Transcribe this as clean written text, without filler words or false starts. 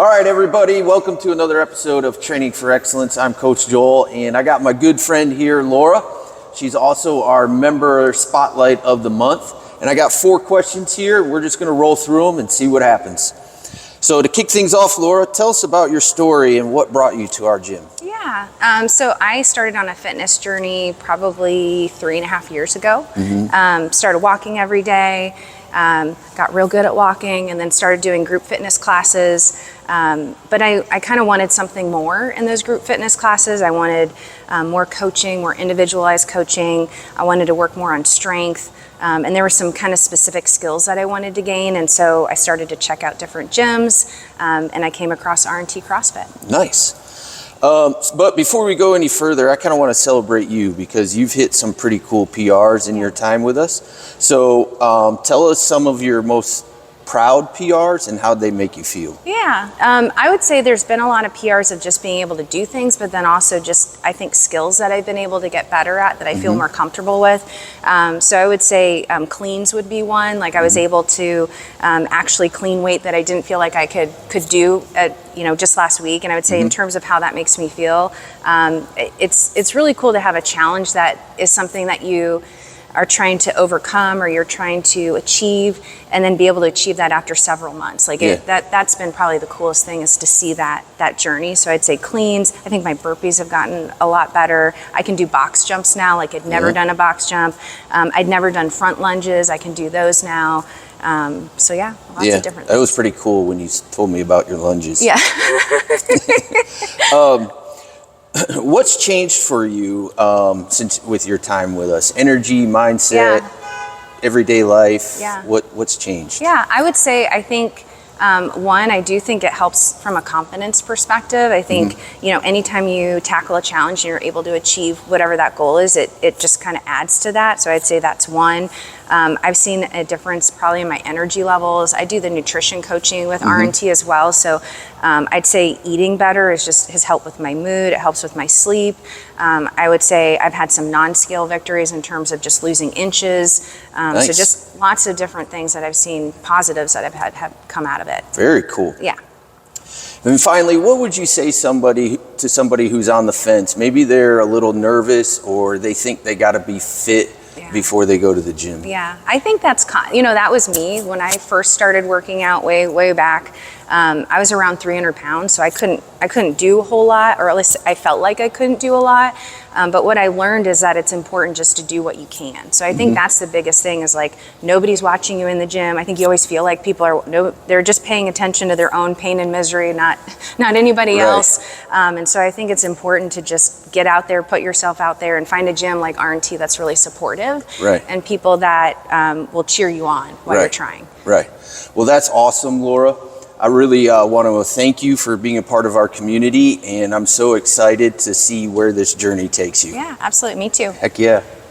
All right, everybody, welcome to another episode of Training for Excellence. I'm Coach Joel, and I got my good friend here, Laura. She's also our member spotlight of the month. And I got 4 questions here. We're just gonna roll through them and see what happens. So to kick things off, Laura, tell us about your story and what brought you to our gym. Yeah, so I started on a fitness journey probably 3.5 years ago. Started walking every day, got real good at walking, and then started doing group fitness classes. But I kind of wanted something more in those group fitness classes. I wanted more coaching, more individualized coaching. I wanted to work more on strength. And there were some kind of specific skills that I wanted to gain. And so I started to check out different gyms, and I came across R&T CrossFit. Nice. But before we go any further, I kind of want to celebrate you because you've hit some pretty cool PRs in your time with us. So tell us some of your most proud PRs and how they make you feel. Yeah, I would say there's been a lot of PRs of just being able to do things, but then also just, I think, skills that I've been able to get better at that I feel more comfortable with. So I would say cleans would be one. Like I was able to actually clean weight that I didn't feel like I could do just last week. And I would say in terms of how that makes me feel, it's really cool to have a challenge that is something that you are trying to overcome or you're trying to achieve, and then be able to achieve that after several months. Like that's been probably the coolest thing, is to see that journey. So I'd say cleans. I think my burpees have gotten a lot better. I can do box jumps now. Like I'd never done a box jump. I'd never done front lunges. I can do those now. So yeah, lots of different things. That was pretty cool when you told me about your lunges. Yeah. What's changed for you since with your time with us? Energy, mindset, everyday life. Yeah. What's changed? Yeah, I would say, I think one, I do think it helps from a confidence perspective. I think anytime you tackle a challenge and you're able to achieve whatever that goal is, it just kind of adds to that. So I'd say that's one. I've seen a difference probably in my energy levels. I do the nutrition coaching with R&T as well. So I'd say eating better has helped with my mood. It helps with my sleep. I would say I've had some non-scale victories in terms of just losing inches. Nice. So just lots of different things that I've seen, positives that I've had have come out of it. Very cool. Yeah. And finally, what would you say to somebody who's on the fence? Maybe they're a little nervous, or they think they got to be fit before they go to the gym. Yeah, I think that's, that was me when I first started working out way back. I was around 300 pounds, so I couldn't do a whole lot, or at least I felt like I couldn't do a lot. But what I learned is that it's important just to do what you can. So I think that's the biggest thing, is like, nobody's watching you in the gym. I think you always feel like people they're just paying attention to their own pain and misery, not anybody else. And so I think it's important to just get out there, put yourself out there, and find a gym like R&T that's really supportive, and people that will cheer you on while you're trying. Right. Well, that's awesome, Laura. I really want to thank you for being a part of our community, and I'm so excited to see where this journey takes you. Yeah, absolutely. Me too. Heck yeah.